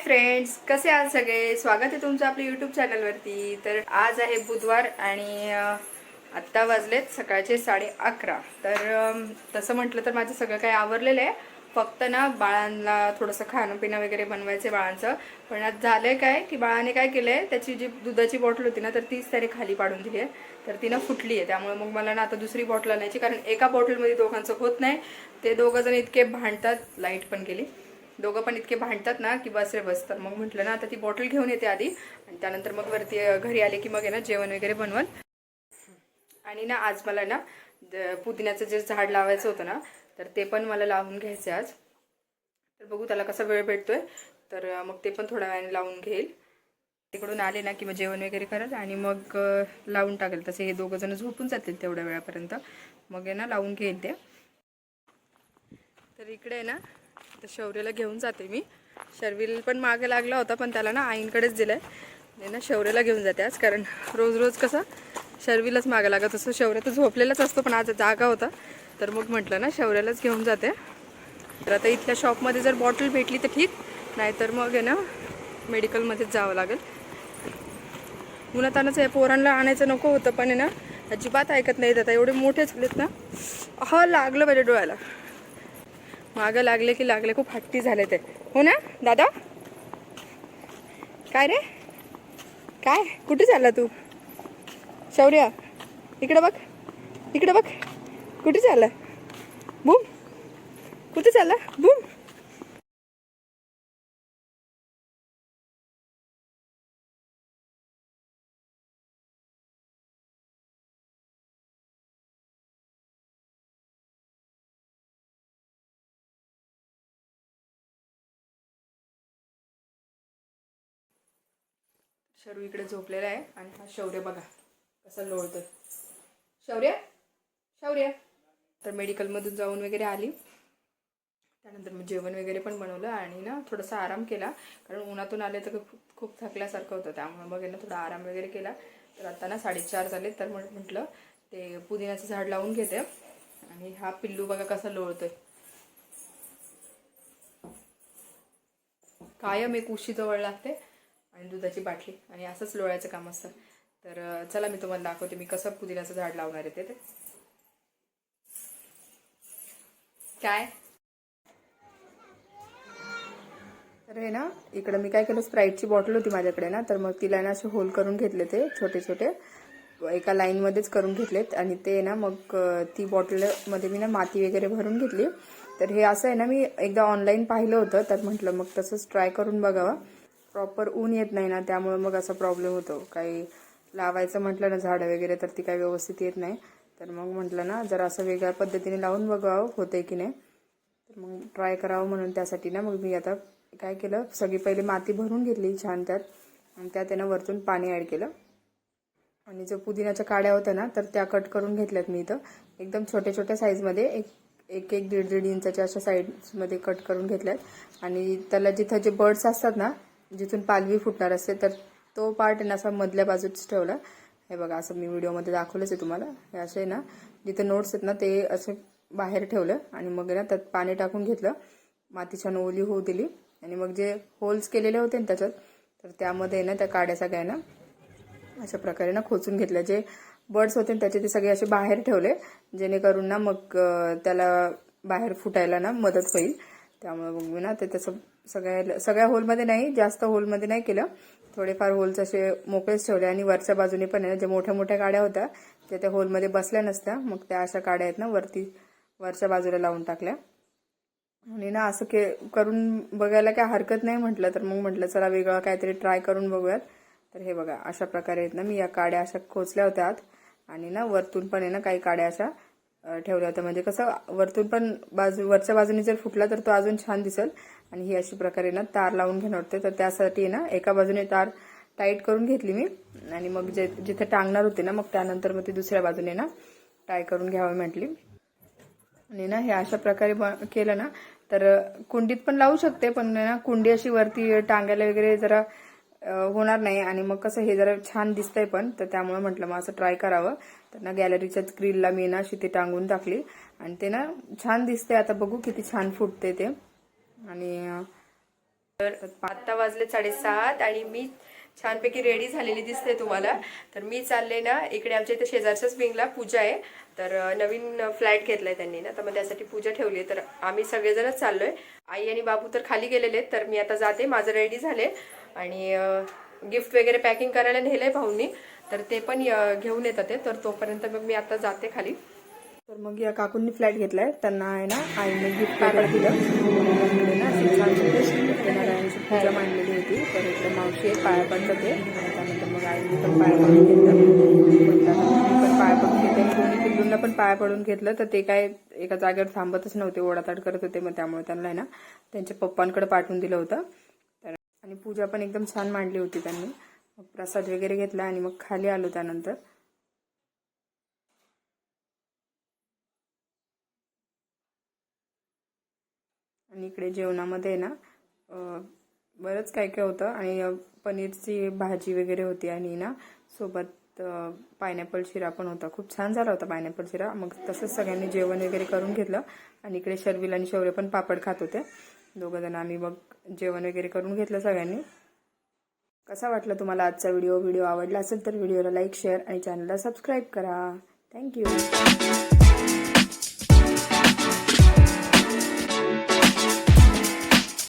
Friends, कसे आहात सगळे? स्वागत आहे तुमचं आपल्या यूट्यूब चॅनलवरती. तर आज आहे बुधवार आणि आत्ता वाजलेत सकाळचे 11:30. तर तसं म्हटलं तर माझं सगळं काही आवरलेलं आहे. फक्त ना बाळांना थोडंसं खाणं पिणं वगैरे बनवायचं बाळांचं. पण आज झालंय काय की बाळाने काय केलंय, त्याची जी दुधाची बॉटल होती ना तर तीच त्याने खाली पाडून दिली आहे. तर ती ना फुटली आहे. त्यामुळे मग मला ना आता दुसरी बॉटल आणायची, कारण एका बॉटलमध्ये दोघांचं होत नाही. ते दोघं जण इतके भांडतात. लाईट पण गेली. दोघं पण इतके भांडतात ना की बस रे बस. तर मग म्हटलं ना आता ती बॉटल घेऊन येते आधी, आणि त्यानंतर मग वरती घरी आले की मग आहे ना जेवण वगैरे बनवल. आणि ना आज मला ना पुदिन्याचं जे झाड लावायचं होतं ना, तर ते पण मला लावून घ्यायचं आज. तर बघू त्याला कसा वेळ भेटतोय. तर मग ते पण थोड्या वेळाने लावून घेईल. तिकडून आले ना की मग जेवण वगैरे करत आणि मग लावून टाकेल. तसे हे दोघं जण झोपून जातील तेवढ्या वेळापर्यंत. मग आहे ना लावून घेईल ते. तर इकडे आहे ना तर शौर्याला घेऊन जाते मी. शर्विल पण मागे लागला होता, पण त्याला ना आईंकडेच दिलं आहे ना. शौर्याला घेऊन जाते आज, कारण रोज रोज कसं शर्विलच मागे लागत असतो. शौर्य तर झोपलेलाच असतो, पण आज जागा होता. तर मग म्हटलं ना शौर्यालाच घेऊन जाते. तर आता इथल्या शॉपमध्ये जर बॉटल भेटली तर ठीक, नाहीतर मग आहे ना मेडिकलमध्येच जावं लागेल. उन्हातानंच आहे. पोरांना आणायचं नको होतं, पण आहे ना अजिबात ऐकत नाहीत. आता एवढे मोठेच झालेत ना. लागलं पाहिजे डोळ्याला. मागं लागले की लागले. खूप हट्टी झाले ते. हो ना दादा? काय रे? काय कुठे चालला तू? शौर्य इकडे बघ, इकडे बघ. कुठे चालला? बूम. कुठे चालला? बूम. शरू इकडे झोपलेला आहे आणि हा शौर्य बघा कसा लोळतोय. शौर्य, शौर्य. तर मेडिकलमधून जाऊन वगैरे आली. त्यानंतर मग जेवण वगैरे पण बनवलं आणि ना थोडासा आराम केला, कारण उन्हातून आले तर खूप खूप थकल्यासारखं होतं. त्यामुळे मग ना थोडा आराम वगैरे केला. तर आता ना 4:30 झाले. तर म्हटलं ते पुदिन्याचं झाड लावून घेते. आणि हा पिल्लू बघा कसा लोळतोय. कायम एक उशी जवळ लागते आणि दुधाची बाटली, आणि असंच लोळायचं काम असतं. तर चला मी तुम्हाला दाखवते मी कसं पुदिन्याचं झाड लावणार आहे ते. काय तर हे ना इकडं मी काय केलं, स्प्राईटची बॉटल होती माझ्याकडे ना, तर मग तिला ना असे होल करून घेतले. ते छोटे छोटे एका लाईनमध्येच करून घेतलेत. आणि ते ना मग ती बॉटलमध्ये मी ना माती वगैरे भरून घेतली. तर हे असं आहे ना, मी एकदा ऑनलाईन पाहिलं होतं, तर म्हटलं मग तसंच ट्राय करून बघावं. प्रॉपर ऊन येत नाही ना, त्यामुळे मग असा प्रॉब्लेम होतो. काही लावायचं म्हटलं ना झाडं वगैरे, तर ती काही व्यवस्थित येत नाही. तर मग म्हटलं ना जरा असं वेगळ्या पद्धतीने लावून बघावं होते की नाही. तर मग ट्राय करावं म्हणून त्यासाठी ना मग मी आता काय केलं, सगळी पहिले माती भरून घेतली छान त्यात, आणि त्यात त्यानं वरतून पाणी ॲड केलं. आणि जो पुदिन्याच्या काड्या होत्या ना, तर त्या कट करून घेतल्यात मी इथं. एकदम छोट्या छोट्या साईजमध्ये एक 1.5 इंचाच्या अशा साईजमध्ये कट करून घेतल्यात. आणि त्याला जिथं जे बर्ड्स असतात ना, जिथून पालवी फुटणार असते, तर तो पार्ट आहे ना असा मधल्या बाजूच ठेवला. हे बघा असं मी व्हिडिओमध्ये दाखवलंच आहे तुम्हाला. हे असे ना जिथे नोट्स आहेत ना ते असे बाहेर ठेवलं, आणि मग ना त्यात पाणी टाकून घेतलं. माती छान ओली होऊ दिली. आणि मग जे होल्स केलेले होते ना त्याच्यात, तर त्यामध्ये ना त्या काड्या सगळ्या अशा प्रकारे ना खोचून घेतल्या. जे बर्ड्स होते त्याचे ते सगळे असे बाहेर ठेवले, जेणेकरून ना मग त्याला बाहेर फुटायला ना मदत होईल. त्यामुळे मग मी ना ते तसं सगळ्या होलमध्ये नाही, जास्त होलमध्ये नाही केलं. थोडेफार होल्स असे मोकळेच ठेवले. आणि वरच्या बाजूने पण आहे ना, ज्या मोठ्या मोठ्या काड्या होत्या त्या होलमध्ये बसल्या नसत्या, मग त्या अशा काड्या आहेत ना वरच्या बाजूला लावून टाकल्या. आणि ना असं करून बघायला काय हरकत नाही म्हटलं, तर मग म्हटलं चला वेगळं काहीतरी ट्राय करून बघूयात. तर हे बघा अशा प्रकारे आहेत ना, मी या काड्या अशा खोचल्या होत्या आत, आणि ना वरतून पण आहे ना काही काड्या अशा ठेवल्या होत्या. म्हणजे कसं वरतून पण वरच्या बाजूने जर फुटला तर तो अजून छान दिसेल. आणि ही अशी प्रकारे ना तार लावून घेणार होते. तर त्यासाठी ना एका बाजूने तार टाईट करून घेतली मी, आणि मग जिथे टांगणार होते ना, मग त्यानंतर मग ती दुसऱ्या बाजूने ना टाय करून घ्यावं म्हटली. आणि ना हे अशा प्रकारे केलं ना, तर कुंडीत पण लावू शकते, पण ना कुंडी अशी वरती टांगायला वगैरे जरा होणार नाही. आणि मग कसं हे जरा छान दिसतंय पण, तर त्यामुळे म्हटलं मग असं ट्राय करावं. तर ना गॅलरीच्या ग्रिलला मी ना अशी ती टांगून टाकली, आणि ते ना छान दिसते. आता बघू किती छान फुटते ते. आणि तर आत्ता वाजले 7:30 आणि मी छानपैकी रेडी झालेली दिसते तुम्हाला. तर मी चालले ना, इकडे आमच्या इथे शेजारच्याच विंगला पूजा आहे. तर नवीन फ्लॅट घेतलाय त्यांनी ना, तर मग त्यासाठी पूजा ठेवली आहे. तर आम्ही सगळेजणच चाललोय. आई आणि बाबू तर खाली गेलेले आहेत. तर मी आता जाते, माझं रेडी झाले आणि गिफ्ट वगैरे पॅकिंग करायला नेलंय भाऊंनी. तर ते पण घेऊन येतात ते. तर तोपर्यंत मग मी आता जाते खाली. तर मग या काकूंनी फ्लॅट घेतलाय, त्यांना आहे ना आईने गिफ्ट वगैरे दिलं. ना अशी छान सत्यनारायणाची पूजा मांडलेली होती. तर इकडे मावशी एक पाया पडतं ते, आणि त्यानंतर मग आईने पण पाया पडून घेतलं. पण पाया पडून घेतले, दोन्ही पिल्लूंना पण पाया पडून घेतलं. तर ते काय एका जागेवर थांबतच नव्हते, ओढाताड करत होते. मग त्यामुळे त्यांना आहे ना त्यांच्या पप्पांकडे पाठवून दिलं होतं. तर आणि पूजा पण एकदम छान मांडली होती त्यांनी. मग प्रसाद वगैरे घेतला आणि मग खाली आलो त्यानंतर. आणि इकडे जेवणामध्ये ना बरंच काय काय होतं. आणि पनीरची भाजी वगैरे होती आणि ना सोबत पायनॅपल शिरा पण होता. खूप छान झाला होता पायनॅपल शिरा. मग तसंच सगळ्यांनी जेवण वगैरे करून घेतलं. आणि इकडे शर्विल आणि शौर्य पण पापड खात होते. दोघं जण आम्ही मग जेवण वगैरे करून घेतलं सगळ्यांनी. कसा वाटला तुम्हाला आजचा व्हिडिओ आवडला असेल तर व्हिडिओला लाईक, शेअर आणि चॅनलला सबस्क्राईब करा. थँक्यू.